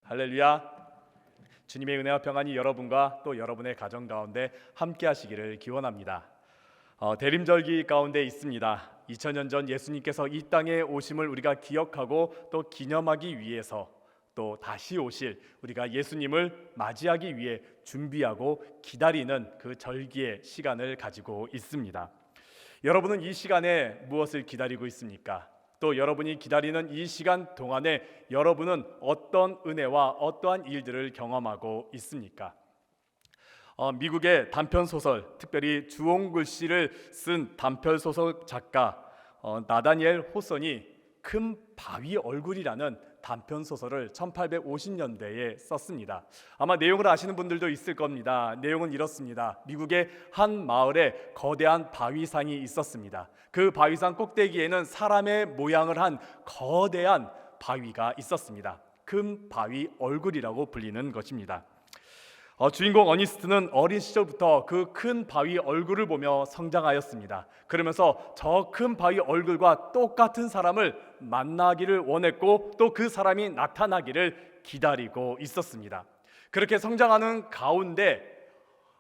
할렐루야. 주님의 은혜와 평안이 여러분과 또 여러분의 가정 가운데 함께 하시기를 기원합니다. 대림절기 가운데 있습니다. 2000년 전 예수님께서 이 땅에 오심을 우리가 기억하고 또 기념하기 위해서 또 다시 오실 우리가 예수님을 맞이하기 위해 준비하고 기다리는 그 절기의 시간을 가지고 있습니다. 여러분은 이 시간에 무엇을 기다리고 있습니까? 또 여러분이 기다리는 이 시간 동안에 여러분은 어떤 은혜와 어떠한 일들을 경험하고 있습니까? 미국의 단편소설, 특별히 주홍 글씨를 쓴 단편소설 작가 나다니엘 호선이 큰 바위 얼굴이라는 단편소설을 1850년대에 썼습니다. 아마 내용을 아시는 분들도 있을 겁니다. 내용은 이렇습니다. 미국의 한 마을에 거대한 바위산이 있었습니다. 그 바위산 꼭대기에는 사람의 모양을 한 거대한 바위가 있었습니다. 큰 바위 얼굴이라고 불리는 것입니다. 주인공 어니스트는 어린 시절부터 그 큰 바위 얼굴을 보며 성장하였습니다. 그러면서 저 큰 바위 얼굴과 똑같은 사람을 만나기를 원했고 또 그 사람이 나타나기를 기다리고 있었습니다. 그렇게 성장하는 가운데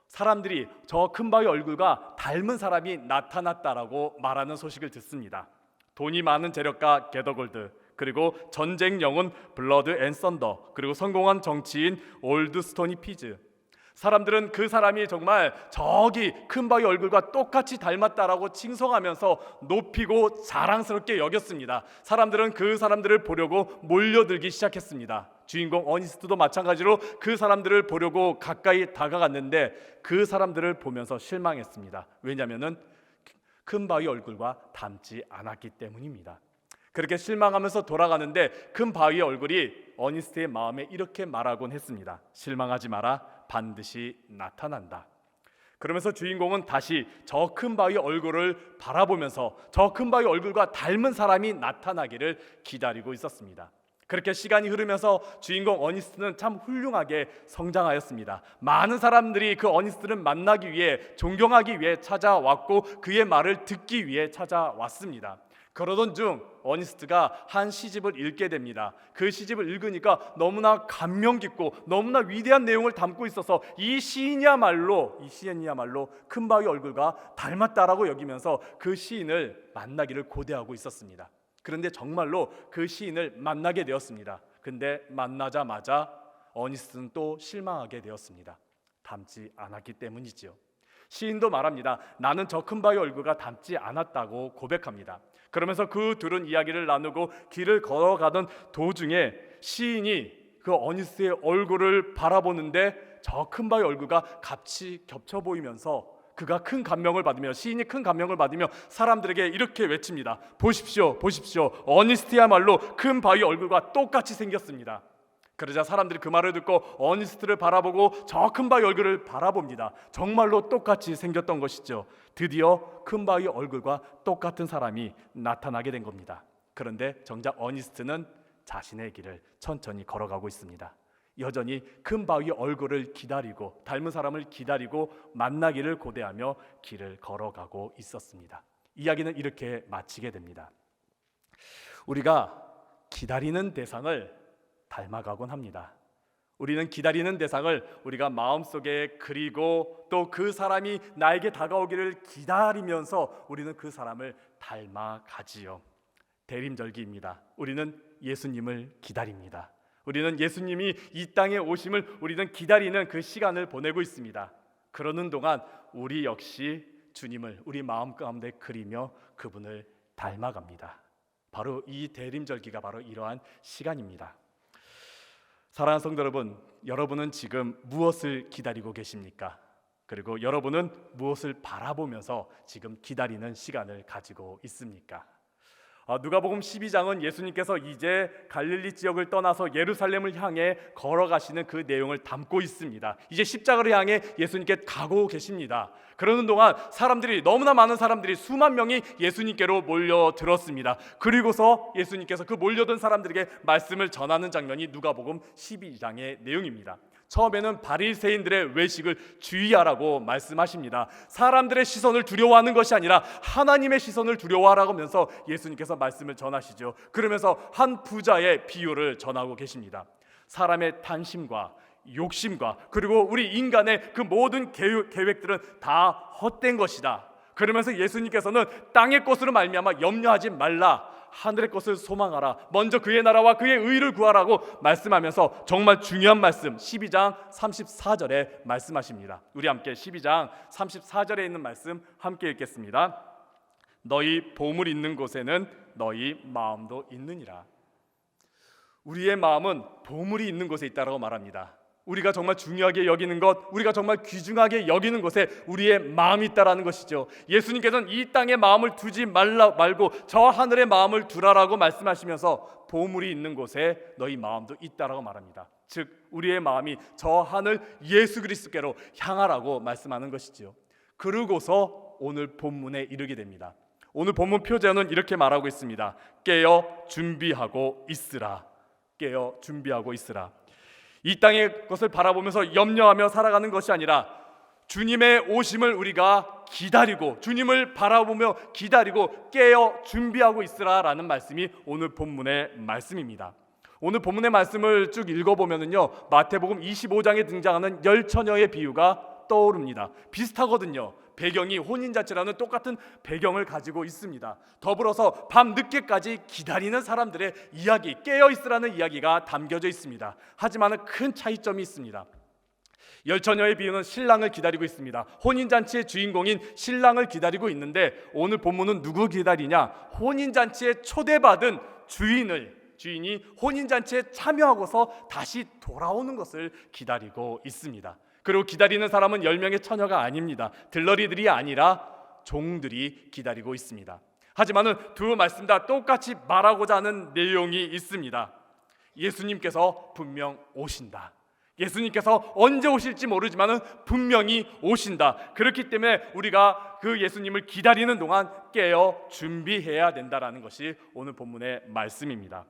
사람들이 저 큰 바위 얼굴과 닮은 사람이 나타났다라고 말하는 소식을 듣습니다. 돈이 많은 재력가 게더골드, 그리고 전쟁 영웅 블러드 앤 썬더, 그리고 성공한 정치인 올드 스토니 피즈. 사람들은 그 사람이 정말 저기 큰 바위 얼굴과 똑같이 닮았다라고 칭송하면서 높이고 자랑스럽게 여겼습니다. 사람들은 그 사람들을 보려고 몰려들기 시작했습니다. 주인공 어니스트도 마찬가지로 그 사람들을 보려고 가까이 다가갔는데 그 사람들을 보면서 실망했습니다. 왜냐하면 큰 바위 얼굴과 닮지 않았기 때문입니다. 그렇게 실망하면서 돌아가는데 큰 바위의 얼굴이 어니스트의 마음에 이렇게 말하곤 했습니다. 실망하지 마라, 반드시 나타난다. 그러면서 주인공은 다시 저 큰 바위 얼굴을 바라보면서 저 큰 바위 얼굴과 닮은 사람이 나타나기를 기다리고 있었습니다. 그렇게 시간이 흐르면서 주인공 어니스트는 참 훌륭하게 성장하였습니다. 많은 사람들이 그 어니스트를 만나기 위해, 존경하기 위해 찾아왔고 그의 말을 듣기 위해 찾아왔습니다. 그러던 중 어니스트가 한 시집을 읽게 됩니다. 그 시집을 읽으니까 너무나 감명 깊고 너무나 위대한 내용을 담고 있어서 이 시인이야말로 큰 바위 얼굴과 닮았다라고 여기면서 그 시인을 만나기를 고대하고 있었습니다. 그런데 정말로 그 시인을 만나게 되었습니다. 근데 만나자마자 어니스트는 또 실망하게 되었습니다. 닮지 않았기 때문이지요. 시인도 말합니다. 나는 저 큰 바위 얼굴과 닮지 않았다고 고백합니다. 그러면서 그 둘은 이야기를 나누고 길을 걸어가던 도중에 시인이 그 어니스트의 얼굴을 바라보는데 저 큰 바위 얼굴과 같이 겹쳐 보이면서 그가 큰 감명을 받으며, 시인이 큰 감명을 받으며 사람들에게 이렇게 외칩니다. 보십시오, 보십시오. 어니스트야말로 큰 바위 얼굴과 똑같이 생겼습니다. 그러자 사람들이 그 말을 듣고 어니스트를 바라보고 저 큰 바위 얼굴을 바라봅니다. 정말로 똑같이 생겼던 것이죠. 드디어 큰 바위 얼굴과 똑같은 사람이 나타나게 된 겁니다. 그런데 정작 어니스트는 자신의 길을 천천히 걸어가고 있습니다. 여전히 큰 바위 얼굴을 기다리고, 닮은 사람을 기다리고 만나기를 고대하며 길을 걸어가고 있었습니다. 이야기는 이렇게 마치게 됩니다. 우리가 기다리는 대상을 닮아가곤 합니다. 우리는 기다리는 대상을 우리가 마음속에 그리고 또 그 사람이 나에게 다가오기를 기다리면서 우리는 그 사람을 닮아가지요. 대림절기입니다. 우리는 예수님을 기다립니다. 우리는 예수님이 이 땅에 오심을 우리는 기다리는 그 시간을 보내고 있습니다. 그러는 동안 우리 역시 주님을 우리 마음 가운데 그리며 그분을 닮아갑니다. 바로 이 대림절기가 바로 이러한 시간입니다. 사랑하는 성도 여러분, 여러분은 지금 무엇을 기다리고 계십니까? 그리고 여러분은 무엇을 바라보면서 지금 기다리는 시간을 가지고 있습니까? 누가복음 12장은 예수님께서 이제 갈릴리 지역을 떠나서 예루살렘을 향해 걸어가시는 그 내용을 담고 있습니다. 이제 십자가를 향해 예수님께 가고 계십니다. 그러는 동안 너무나 많은 사람들이, 수만 명이 예수님께로 몰려들었습니다. 그리고서 예수님께서 그 몰려든 사람들에게 말씀을 전하는 장면이 누가복음 12장의 내용입니다. 처음에는 바리새인들의 외식을 주의하라고 말씀하십니다. 사람들의 시선을 두려워하는 것이 아니라 하나님의 시선을 두려워하라고 하면서 예수님께서 말씀을 전하시죠. 그러면서 한 부자의 비유를 전하고 계십니다. 사람의 탐심과 욕심과 그리고 우리 인간의 그 모든 계획들은 다 헛된 것이다. 그러면서 예수님께서는 땅의 것으로 말미암아 염려하지 말라, 하늘의 것을 소망하라, 먼저 그의 나라와 그의 의를 구하라고 말씀하면서 정말 중요한 말씀 12장 34절에 말씀하십니다. 우리 함께 12장 34절에 있는 말씀 함께 읽겠습니다. 너희 보물 있는 곳에는 너희 마음도 있느니라. 우리의 마음은 보물이 있는 곳에 있다고 말합니다. 우리가 정말 중요하게 여기는 것, 우리가 정말 귀중하게 여기는 곳에 우리의 마음이 있다라는 것이죠. 예수님께서는 이 땅에 마음을 두지 말고 저 하늘의 마음을 두라라고 말씀하시면서 보물이 있는 곳에 너희 마음도 있다라고 말합니다. 즉 우리의 마음이 저 하늘 예수 그리스도께로 향하라고 말씀하는 것이지요. 그러고서 오늘 본문에 이르게 됩니다. 오늘 본문 표제는 이렇게 말하고 있습니다. 깨어 준비하고 있으라. 깨어 준비하고 있으라. 이 땅의 것을 바라보면서 염려하며 살아가는 것이 아니라 주님의 오심을 우리가 기다리고 주님을 바라보며 기다리고 깨어 준비하고 있으라라는 말씀이 오늘 본문의 말씀입니다. 오늘 본문의 말씀을 쭉 읽어보면요, 마태복음 25장에 등장하는 열 처녀의 비유가 떠오릅니다. 비슷하거든요. 배경이 혼인잔치라는 똑같은 배경을 가지고 있습니다. 더불어서 밤 늦게까지 기다리는 사람들의 이야기, 깨어있으라는 이야기가 담겨져 있습니다. 하지만 큰 차이점이 있습니다. 열처녀의 비유는 신랑을 기다리고 있습니다. 혼인잔치의 주인공인 신랑을 기다리고 있는데 오늘 본문은 누구 기다리냐? 혼인잔치에 초대받은 주인이 혼인잔치에 참여하고서 다시 돌아오는 것을 기다리고 있습니다. 그리고 기다리는 사람은 10명의 처녀가 아닙니다. 들러리들이 아니라 종들이 기다리고 있습니다. 하지만 두 말씀 다 똑같이 말하고자 하는 내용이 있습니다. 예수님께서 분명 오신다. 예수님께서 언제 오실지 모르지만 분명히 오신다. 그렇기 때문에 우리가 그 예수님을 기다리는 동안 깨어 준비해야 된다라는 것이 오늘 본문의 말씀입니다.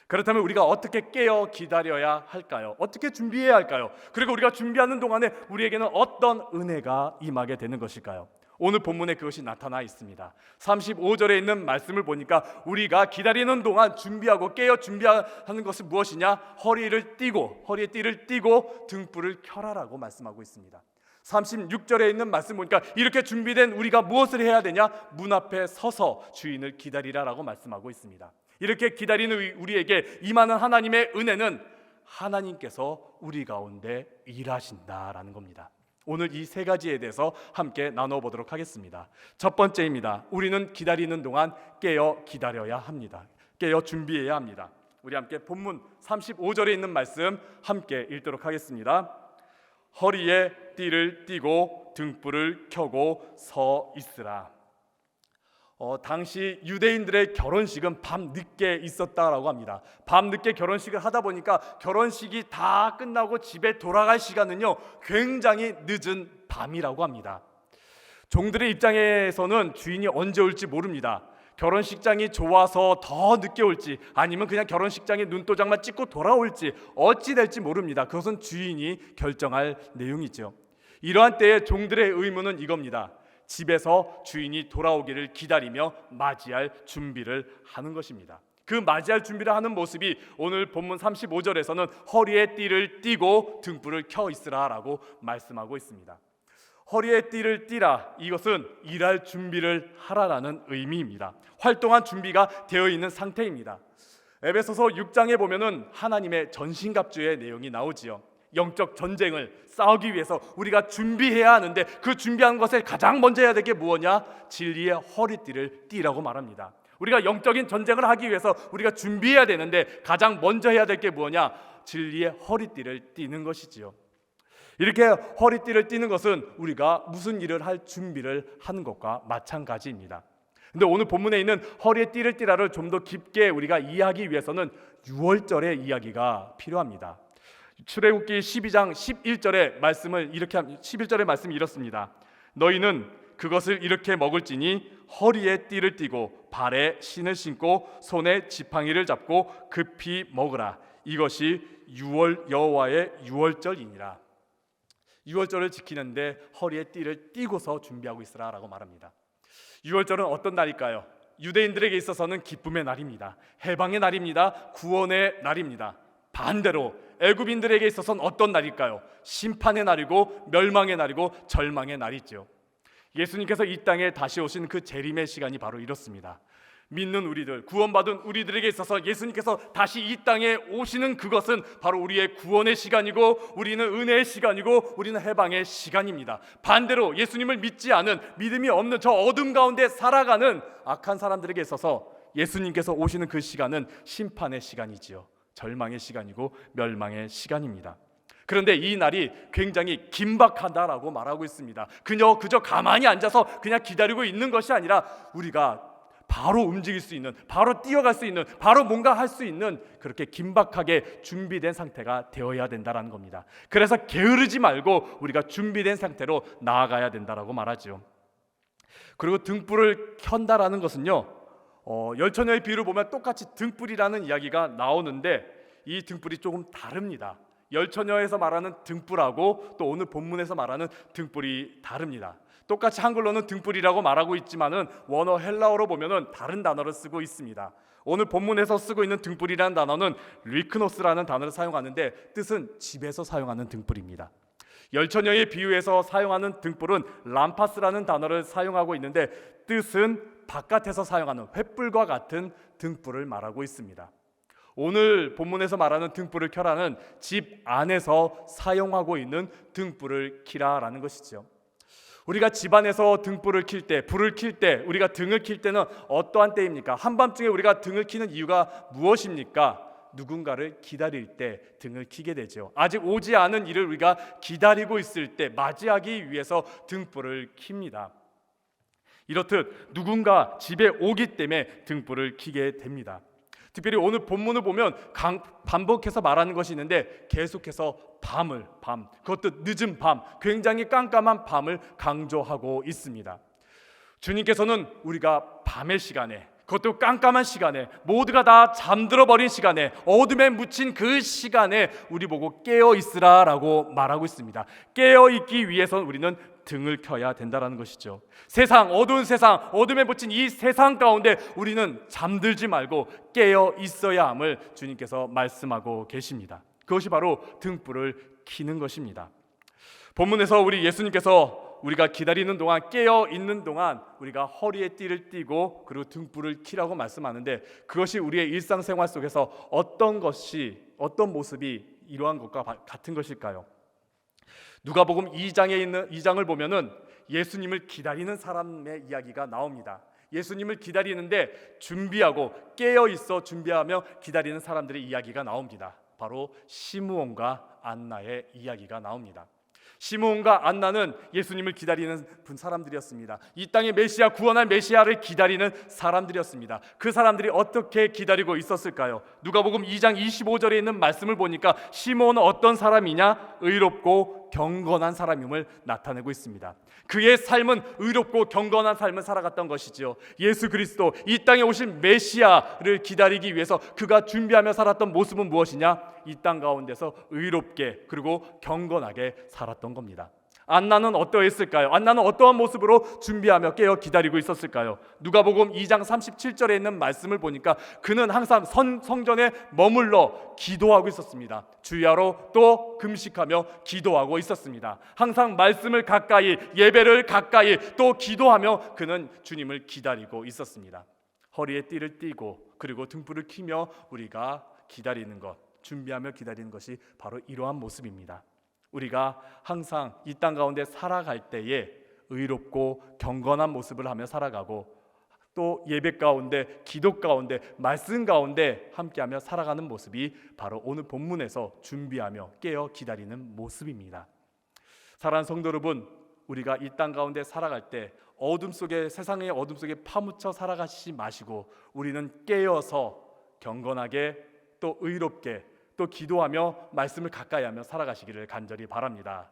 그렇다면 우리가 어떻게 깨어 기다려야 할까요? 어떻게 준비해야 할까요? 그리고 우리가 준비하는 동안에 우리에게는 어떤 은혜가 임하게 되는 것일까요? 오늘 본문에 그것이 나타나 있습니다. 35절에 있는 말씀을 보니까 우리가 기다리는 동안 준비하고 깨어 준비하는 것은 무엇이냐? 허리에 띠를 띠고 등불을 켜라라고 말씀하고 있습니다. 36절에 있는 말씀 보니까 이렇게 준비된 우리가 무엇을 해야 되냐? 문 앞에 서서 주인을 기다리라라고 말씀하고 있습니다. 이렇게 기다리는 우리에게 임하는 하나님의 은혜는 하나님께서 우리 가운데 일하신다라는 겁니다. 오늘 이 세 가지에 대해서 함께 나눠보도록 하겠습니다. 첫 번째입니다. 우리는 기다리는 동안 깨어 기다려야 합니다. 깨어 준비해야 합니다. 우리 함께 본문 35절에 있는 말씀 함께 읽도록 하겠습니다. 허리에 띠를 띠고 등불을 켜고 서 있으라. 당시 유대인들의 결혼식은 밤 늦게 있었다라고 합니다. 밤 늦게 결혼식을 하다 보니까 결혼식이 다 끝나고 집에 돌아갈 시간은요 굉장히 늦은 밤이라고 합니다. 종들의 입장에서는 주인이 언제 올지 모릅니다. 결혼식장이 좋아서 더 늦게 올지 아니면 그냥 결혼식장에 눈도장만 찍고 돌아올지 어찌 될지 모릅니다. 그것은 주인이 결정할 내용이죠. 이러한 때에 종들의 의무는 이겁니다. 집에서 주인이 돌아오기를 기다리며 맞이할 준비를 하는 것입니다. 그 맞이할 준비를 하는 모습이 오늘 본문 35절에서는 허리에 띠를 띠고 등불을 켜 있으라라고 말씀하고 있습니다. 허리에 띠를 띠라, 이것은 일할 준비를 하라라는 의미입니다. 활동한 준비가 되어 있는 상태입니다. 에베소서 6장에 보면은 하나님의 전신갑주의 내용이 나오지요. 영적 전쟁을 싸우기 위해서 우리가 준비해야 하는데 그 준비하는 것에 가장 먼저 해야 될 게 무엇이냐? 진리의 허리띠를 띠라고 말합니다. 우리가 영적인 전쟁을 하기 위해서 우리가 준비해야 되는데 가장 먼저 해야 될 게 무엇이냐? 진리의 허리띠를 띠는 것이지요. 이렇게 허리띠를 띠는 것은 우리가 무슨 일을 할 준비를 하는 것과 마찬가지입니다. 근데 오늘 본문에 있는 허리에 띠를 띠라를 좀 더 깊게 우리가 이해하기 위해서는 6월절의 이야기가 필요합니다. 출애굽기 12장 11절의 말씀을 11절의 말씀이 이렇습니다. 너희는 그것을 이렇게 먹을지니 허리에 띠를 띠고 발에 신을 신고 손에 지팡이를 잡고 급히 먹으라. 이것이 여호와의 6월절이니라. 6월절을 지키는데 허리에 띠를 띠고서 준비하고 있으라라고 말합니다. 6월절은 어떤 날일까요? 유대인들에게 있어서는 기쁨의 날입니다. 해방의 날입니다. 구원의 날입니다. 반대로 애굽인들에게 있어서는 어떤 날일까요? 심판의 날이고 멸망의 날이고 절망의 날이죠. 예수님께서 이 땅에 다시 오신 그 재림의 시간이 바로 이렇습니다. 믿는 우리들, 구원받은 우리들에게 있어서 예수님께서 다시 이 땅에 오시는 그것은 바로 우리의 구원의 시간이고, 우리는 은혜의 시간이고, 우리는 해방의 시간입니다. 반대로 예수님을 믿지 않은, 믿음이 없는 저 어둠 가운데 살아가는 악한 사람들에게 있어서 예수님께서 오시는 그 시간은 심판의 시간이지요. 절망의 시간이고 멸망의 시간입니다. 그런데 이 날이 굉장히 긴박하다라고 말하고 있습니다. 그저 가만히 앉아서 그냥 기다리고 있는 것이 아니라 우리가 바로 움직일 수 있는, 바로 뛰어갈 수 있는, 바로 뭔가 할 수 있는 그렇게 긴박하게 준비된 상태가 되어야 된다는 겁니다. 그래서 게으르지 말고 우리가 준비된 상태로 나아가야 된다라고 말하죠. 그리고 등불을 켠다라는 것은요, 열처녀의 비유를 보면 똑같이 등불이라는 이야기가 나오는데 이 등불이 조금 다릅니다. 열처녀에서 말하는 등불하고 또 오늘 본문에서 말하는 등불이 다릅니다. 똑같이 한글로는 등불이라고 말하고 있지만은 원어 헬라어로 보면은 다른 단어를 쓰고 있습니다. 오늘 본문에서 쓰고 있는 등불이라는 단어는 리크노스라는 단어를 사용하는데 뜻은 집에서 사용하는 등불입니다. 열처녀의 비유에서 사용하는 등불은 람파스라는 단어를 사용하고 있는데 뜻은 바깥에서 사용하는 횃불과 같은 등불을 말하고 있습니다. 오늘 본문에서 말하는 등불을 켜라는 집 안에서 사용하고 있는 등불을 켜라라는 것이죠. 우리가 집안에서 등불을 켤 때, 불을 켤 때, 우리가 등을 켤 때는 어떠한 때입니까? 한밤중에 우리가 등을 켜는 이유가 무엇입니까? 누군가를 기다릴 때 등을 켜게 되죠. 아직 오지 않은 이를 우리가 기다리고 있을 때 맞이하기 위해서 등불을 켭니다. 이렇듯 누군가 집에 오기 때문에 등불을 켜게 됩니다. 특별히 오늘 본문을 보면 반복해서 말하는 것이 있는데 계속해서 밤, 그것도 늦은 밤, 굉장히 깜깜한 밤을 강조하고 있습니다. 주님께서는 우리가 밤의 시간에, 그것도 깜깜한 시간에, 모두가 다 잠들어 버린 시간에, 어둠에 묻힌 그 시간에 우리 보고 깨어 있으라라고 말하고 있습니다. 깨어 있기 위해서는 우리는 등을 켜야 된다는 것이죠. 세상, 어두운 세상, 어둠에 묻힌 이 세상 가운데 우리는 잠들지 말고 깨어 있어야 함을 주님께서 말씀하고 계십니다. 그것이 바로 등불을 켜는 것입니다. 본문에서 우리 예수님께서 우리가 기다리는 동안, 깨어 있는 동안 우리가 허리에 띠를 띠고 그리고 등불을 켜라고 말씀하는데 그것이 우리의 일상생활 속에서 어떤 모습이 이러한 것과 같은 것일까요? 누가복음 2장을 보면은 예수님을 기다리는 사람의 이야기가 나옵니다. 예수님을 기다리는데 준비하고 깨어 있어 준비하며 기다리는 사람들의 이야기가 나옵니다. 바로 시므온과 안나의 이야기가 나옵니다. 시므온과 안나는 예수님을 기다리는 사람들이었습니다. 이 땅의 메시아, 구원할 메시아를 기다리는 사람들이었습니다. 그 사람들이 어떻게 기다리고 있었을까요? 누가복음 2장 25절에 있는 말씀을 보니까 시므온은 어떤 사람이냐? 의롭고 경건한 사람임을 나타내고 있습니다. 그의 삶은 의롭고 경건한 삶을 살아갔던 것이지요. 예수 그리스도, 이 땅에 오신 메시아를 기다리기 위해서 그가 준비하며 살았던 모습은 무엇이냐? 이 땅 가운데서 의롭게 그리고 경건하게 살았던 겁니다. 안나는 어떠했을까요? 안나는 어떠한 모습으로 준비하며 깨어 기다리고 있었을까요? 누가복음 2장 37절에 있는 말씀을 보니까 그는 항상 성전에 머물러 기도하고 있었습니다. 주야로 또 금식하며 기도하고 있었습니다. 항상 말씀을 가까이, 예배를 가까이 또 기도하며 그는 주님을 기다리고 있었습니다. 허리에 띠를 띠고 그리고 등불을 켜며 우리가 기다리는 것, 준비하며 기다리는 것이 바로 이러한 모습입니다. 우리가 항상 이 땅 가운데 살아갈 때에 의롭고 경건한 모습을 하며 살아가고 또 예배 가운데, 기도 가운데, 말씀 가운데 함께하며 살아가는 모습이 바로 오늘 본문에서 준비하며 깨어 기다리는 모습입니다. 사랑하는 성도 여러분, 우리가 이 땅 가운데 살아갈 때 어둠 속에, 세상의 어둠 속에 파묻혀 살아가시지 마시고 우리는 깨어서 경건하게 또 의롭게 또 기도하며 말씀을 가까이 하며 살아가시기를 간절히 바랍니다.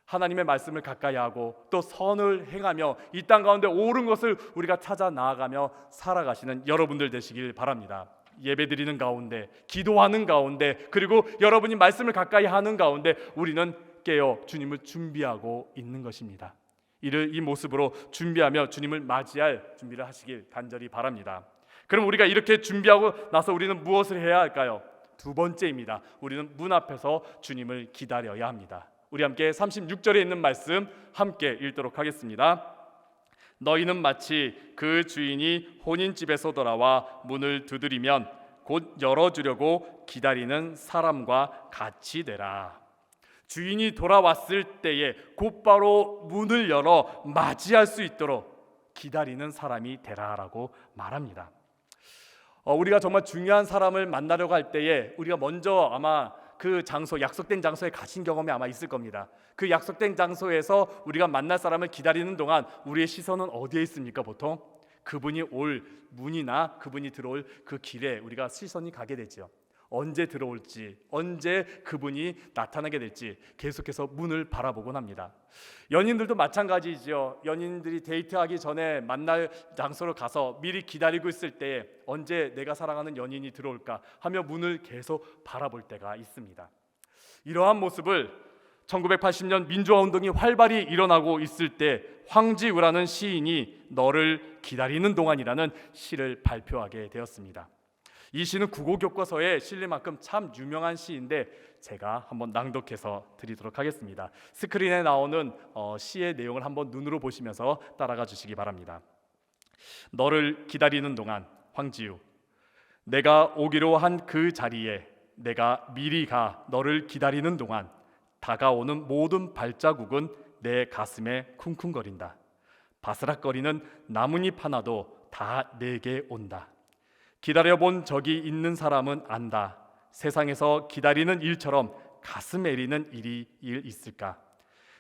하나님의 말씀을 가까이 하고 또 선을 행하며 이 땅 가운데 옳은 것을 우리가 찾아 나아가며 살아가시는 여러분들 되시길 바랍니다. 예배드리는 가운데, 기도하는 가운데, 그리고 여러분이 말씀을 가까이 하는 가운데 우리는 깨어 주님을 준비하고 있는 것입니다. 이 모습으로 준비하며 주님을 맞이할 준비를 하시길 간절히 바랍니다. 그럼 우리가 이렇게 준비하고 나서 우리는 무엇을 해야 할까요? 두 번째입니다. 우리는 문 앞에서 주님을 기다려야 합니다. 우리 함께 36절에 있는 말씀 함께 읽도록 하겠습니다. 너희는 마치 그 주인이 혼인집에서 돌아와 문을 두드리면 곧 열어주려고 기다리는 사람과 같이 되라. 주인이 돌아왔을 때에 곧바로 문을 열어 맞이할 수 있도록 기다리는 사람이 되라라고 말합니다. 우리가 정말 중요한 사람을 만나려고 할 때에 우리가 먼저 아마 그 장소, 약속된 장소에 가신 경험이 아마 있을 겁니다. 그 약속된 장소에서 우리가 만날 사람을 기다리는 동안 우리의 시선은 어디에 있습니까? 보통 그분이 올 문이나 그분이 들어올 그 길에 우리가 시선이 가게 되죠. 언제 들어올지, 언제 그분이 나타나게 될지 계속해서 문을 바라보곤 합니다. 연인들도 마찬가지죠. 연인들이 데이트하기 전에 만날 장소로 가서 미리 기다리고 있을 때 언제 내가 사랑하는 연인이 들어올까 하며 문을 계속 바라볼 때가 있습니다. 이러한 모습을 1980년 민주화운동이 활발히 일어나고 있을 때 황지우라는 시인이 너를 기다리는 동안이라는 시를 발표하게 되었습니다. 이 시는 국어교과서에 실릴 만큼 참 유명한 시인데 제가 한번 낭독해서 드리도록 하겠습니다. 스크린에 나오는 시의 내용을 한번 눈으로 보시면서 따라가 주시기 바랍니다. 너를 기다리는 동안, 황지우. 내가 오기로 한 그 자리에 내가 미리 가 너를 기다리는 동안 다가오는 모든 발자국은 내 가슴에 쿵쿵거린다. 바스락거리는 나뭇잎 하나도 다 내게 온다. 기다려본 적이 있는 사람은 안다. 세상에서 기다리는 일처럼 가슴 애리는 일이 있을까?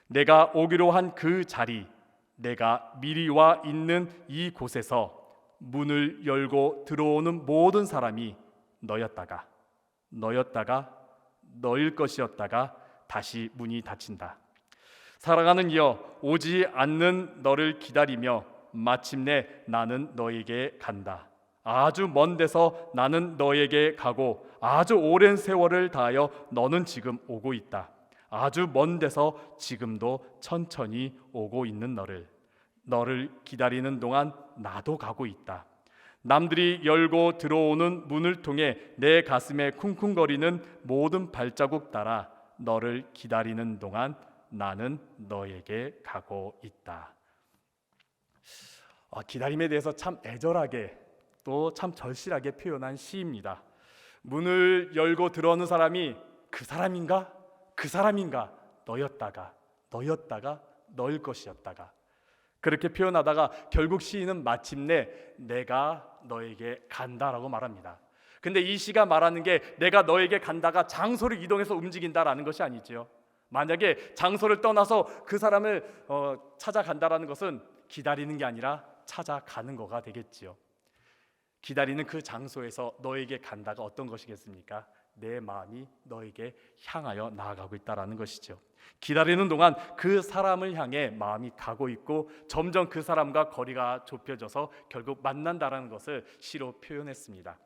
내가 오기로 한 그 자리, 내가 미리 와 있는 이 곳에서 문을 열고 들어오는 모든 사람이 너였다가 너일 것이었다가 다시 문이 닫힌다. 사랑하는 이여, 오지 않는 너를 기다리며 마침내 나는 너에게 간다. 아주 먼 데서 나는 너에게 가고 아주 오랜 세월을 다하여 너는 지금 오고 있다. 아주 먼 데서 지금도 천천히 오고 있는 너를 기다리는 동안 나도 가고 있다. 남들이 열고 들어오는 문을 통해 내 가슴에 쿵쿵거리는 모든 발자국 따라 너를 기다리는 동안 나는 너에게 가고 있다. 기다림에 대해서 참 애절하게 또 참 절실하게 표현한 시입니다. 문을 열고 들어오는 사람이 그 사람인가? 그 사람인가? 너였다가 너일 것이었다가 그렇게 표현하다가 결국 시인은 마침내 내가 너에게 간다라고 말합니다. 근데 이 시가 말하는 게 내가 너에게 간다가 장소를 이동해서 움직인다라는 것이 아니죠. 만약에 장소를 떠나서 그 사람을 찾아간다라는 것은 기다리는 게 아니라 찾아가는 거가 되겠지요. 기다리는 그 장소에서 너에게 간다가 어떤 것이겠습니까? 내 마음이 너에게 향하여 나아가고 있다라는 것이죠. 기다리는 동안 그 사람을 향해 마음이 가고 있고 점점 그 사람과 거리가 좁혀져서 결국 만난다라는 것을 시로 표현했습니다.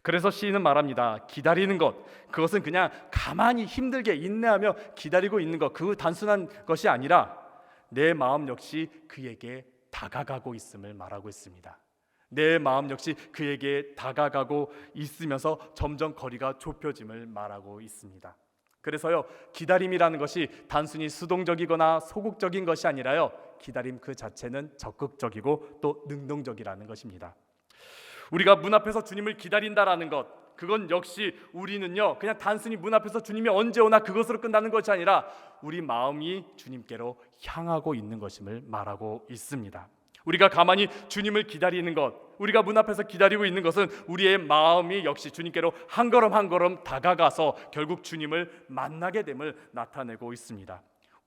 그래서 시인은 말합니다. 기다리는 것, 그것은 그냥 가만히 힘들게 인내하며 기다리고 있는 것, 그 단순한 것이 아니라 내 마음 역시 그에게 다가가고 있음을 말하고 있습니다. 내 마음 역시 그에게 다가가고 있으면서 점점 거리가 좁혀짐을 말하고 있습니다. 그래서요, 기다림이라는 것이 단순히 수동적이거나 소극적인 것이 아니라요, 기다림 그 자체는 적극적이고 또 능동적이라는 것입니다. 우리가 문 앞에서 주님을 기다린다라는 것, 그건 역시 우리는요 그냥 단순히 문 앞에서 주님이 언제 오나 그것으로 끝나는 것이 아니라 우리 마음이 주님께로 향하고 있는 것임을 말하고 있습니다. 우리가 가만히 주님을 기다리는 것, 우리가 문 앞에서 기다리고 있는 것은 우리의 마음이 역시 주님께로 한 걸음 한 걸음 다가가서 결국 주님을 만나게 됨을 나타내고 있습니다.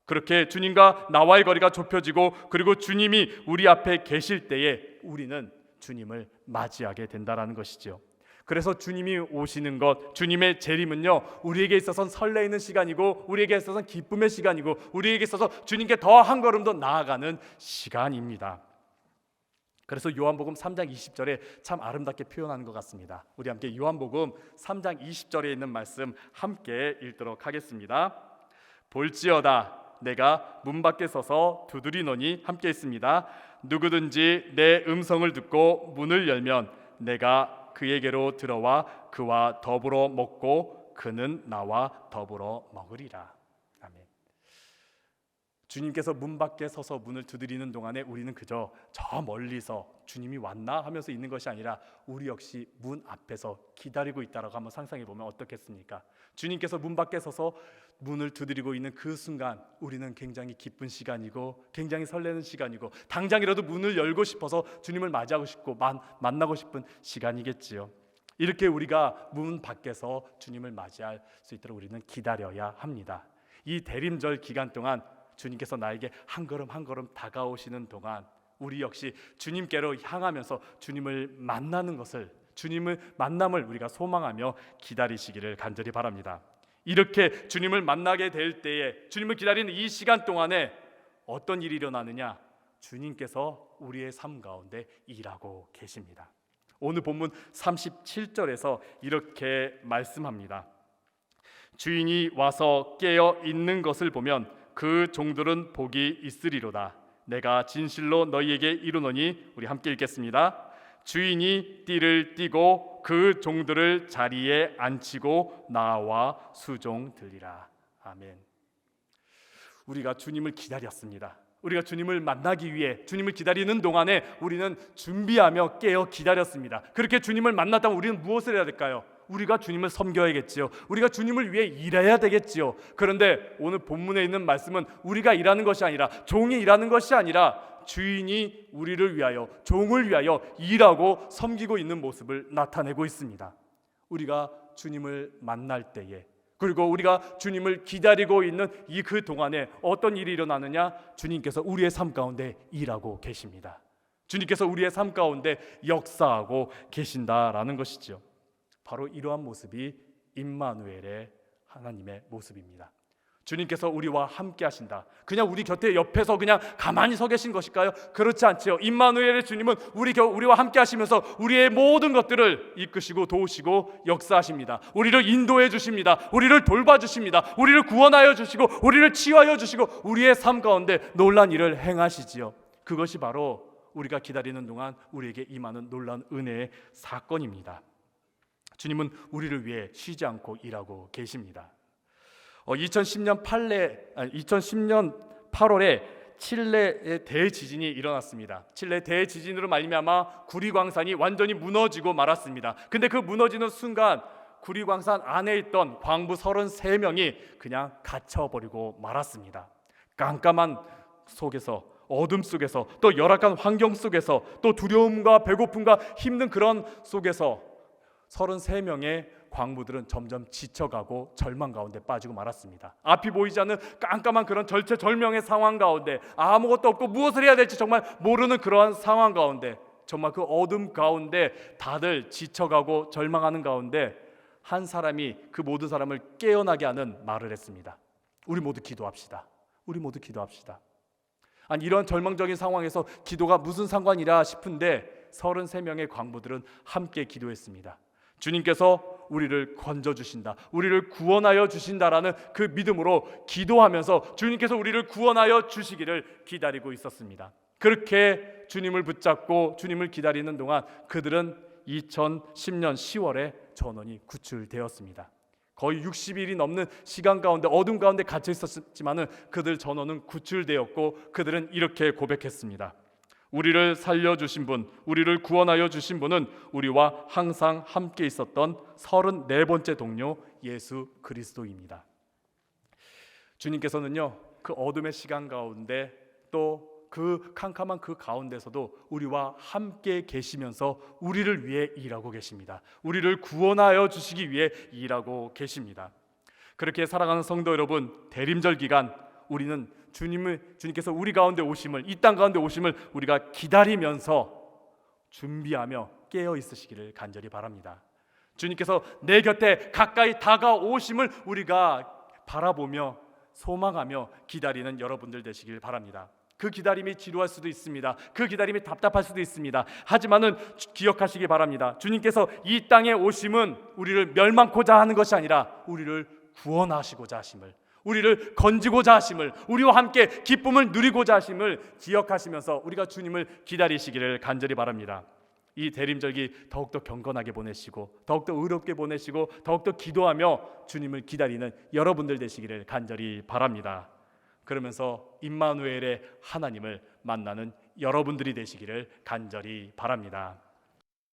그렇게 주님과 나와의 거리가 좁혀지고 그리고 주님이 우리 앞에 계실 때에 우리는 주님을 맞이하게 된다라는 것이죠. 그래서 주님이 오시는 것, 주님의 재림은요 우리에게 있어서는 설레이는 시간이고 우리에게 있어서는 기쁨의 시간이고 우리에게 있어서 주님께 더 한 걸음 더 나아가는 시간입니다. 그래서 요한복음 3장 20절에 참 아름답게 표현하는 것 같습니다. 우리 함께 요한복음 3장 20절에 있는 말씀 함께 읽도록 하겠습니다. 볼지어다 내가 문 밖에 서서 두드리노니, 함께 있습니다. 누구든지 내 음성을 듣고 문을 열면 내가 그에게로 들어와 그와 더불어 먹고 그는 나와 더불어 먹으리라. 아멘. 주님께서 문 밖에 서서 문을 두드리는 동안에 우리는 그저 저 멀리서 주님이 왔나 하면서 있는 것이 아니라 우리 역시 문 앞에서 기다리고 있다라고 한번 상상해 보면 어떻겠습니까? 주님께서 문 밖에 서서 문을 두드리고 있는 그 순간 우리는 굉장히 기쁜 시간이고 굉장히 설레는 시간이고 당장이라도 문을 열고 싶어서 주님을 맞이하고 싶고 만나고 싶은 시간이겠지요. 이렇게 우리가 문 밖에서 주님을 맞이할 수 있도록 우리는 기다려야 합니다. 이 대림절 기간 동안 주님께서 나에게 한 걸음 한 걸음 다가오시는 동안 우리 역시 주님께로 향하면서 주님을 만나는 것을, 주님을 만남을 우리가 소망하며 기다리시기를 간절히 바랍니다. 이렇게 주님을 만나게 될 때에, 주님을 기다리는 이 시간 동안에 어떤 일이 일어나느냐? 주님께서 우리의 삶 가운데 일하고 계십니다. 오늘 본문 37절에서 이렇게 말씀합니다. 주인이 와서 깨어 있는 것을 보면 그 종들은 복이 있으리로다. 내가 진실로 너희에게 이르노니, 우리 함께 읽겠습니다. 주인이 띠를 띠고 그 종들을 자리에 앉히고 나와 수종 들리라. 아멘. 우리가 주님을 기다렸습니다. 우리가 주님을 만나기 위해 주님을 기다리는 동안에 우리는 준비하며 깨어 기다렸습니다. 그렇게 주님을 만났다면 우리는 무엇을 해야 될까요? 우리가 주님을 섬겨야겠지요. 우리가 주님을 위해 일해야 되겠지요. 그런데 오늘 본문에 있는 말씀은 우리가 일하는 것이 아니라, 종이 일하는 것이 아니라 주인이 우리를 위하여, 종을 위하여 일하고 섬기고 있는 모습을 나타내고 있습니다. 우리가 주님을 만날 때에, 그리고 우리가 주님을 기다리고 있는 이 그 동안에 어떤 일이 일어나느냐? 주님께서 우리의 삶 가운데 일하고 계십니다. 주님께서 우리의 삶 가운데 역사하고 계신다라는 것이죠. 바로 이러한 모습이 임마누엘의 하나님의 모습입니다. 주님께서 우리와 함께 하신다. 그냥 우리 곁에 옆에서 그냥 가만히 서 계신 것일까요? 그렇지 않지요. 임마누엘의 주님은 우리와 함께 하시면서 우리의 모든 것들을 이끄시고 도우시고 역사하십니다. 우리를 인도해 주십니다. 우리를 돌봐 주십니다. 우리를 구원하여 주시고 우리를 치유하여 주시고 우리의 삶 가운데 놀라운 일을 행하시지요. 그것이 바로 우리가 기다리는 동안 우리에게 임하는 놀라운 은혜의 사건입니다. 주님은 우리를 위해 쉬지 않고 일하고 계십니다. 2010년 8월에 칠레의 대지진이 일어났습니다. 칠레 대지진으로 말미암아 구리광산이 완전히 무너지고 말았습니다. 근데 그 무너지는 순간 구리광산 안에 있던 광부 33명이 그냥 갇혀버리고 말았습니다. 깜깜한 속에서, 어둠 속에서, 또 열악한 환경 속에서, 또 두려움과 배고픔과 힘든 그런 속에서 33명의 광부들은 점점 지쳐가고 절망 가운데 빠지고 말았습니다. 앞이 보이지 않는 깜깜한 그런 절체절명의 상황 가운데, 아무것도 없고 무엇을 해야 될지 정말 모르는 그러한 상황 가운데, 정말 그 어둠 가운데 다들 지쳐가고 절망하는 가운데 한 사람이 그 모든 사람을 깨어나게 하는 말을 했습니다. 우리 모두 기도합시다. 우리 모두 기도합시다. 아니, 이런 절망적인 상황에서 기도가 무슨 상관이라 싶은데 33명의 광부들은 함께 기도했습니다. 주님께서 우리를 건져주신다, 우리를 구원하여 주신다라는 그 믿음으로 기도하면서 주님께서 우리를 구원하여 주시기를 기다리고 있었습니다. 그렇게 주님을 붙잡고 주님을 기다리는 동안 그들은 2010년 10월에 전원이 구출되었습니다. 거의 60일이 넘는 시간 가운데 어둠 가운데 갇혀 있었지만은 그들 전원은 구출되었고 그들은 이렇게 고백했습니다. 우리를 살려주신 분, 우리를 구원하여 주신 분은 우리와 항상 함께 있었던 34번째 동료 예수 그리스도입니다. 주님께서는요, 그 어둠의 시간 가운데 또 그 캄캄한 그 가운데서도 우리와 함께 계시면서 우리를 위해 일하고 계십니다. 우리를 구원하여 주시기 위해 일하고 계십니다. 그렇게 사랑하는 성도 여러분, 대림절 기간 우리는 주님께서 우리 가운데 오심을, 이 땅 가운데 오심을 우리가 기다리면서 준비하며 깨어 있으시기를 간절히 바랍니다. 주님께서 내 곁에 가까이 다가오심을 우리가 바라보며 소망하며 기다리는 여러분들 되시길 바랍니다. 그 기다림이 지루할 수도 있습니다. 그 기다림이 답답할 수도 있습니다. 하지만은 기억하시기 바랍니다. 주님께서 이 땅에 오심은 우리를 멸망코자 하는 것이 아니라 우리를 구원하시고자 하심을, 우리를 건지고자 하심을, 우리와 함께 기쁨을 누리고자 하심을 기억하시면서 우리가 주님을 기다리시기를 간절히 바랍니다. 이 대림절기 더욱더 경건하게 보내시고 더욱더 의롭게 보내시고 더욱더 기도하며 주님을 기다리는 여러분들 되시기를 간절히 바랍니다. 그러면서 임마누엘의 하나님을 만나는 여러분들이 되시기를 간절히 바랍니다.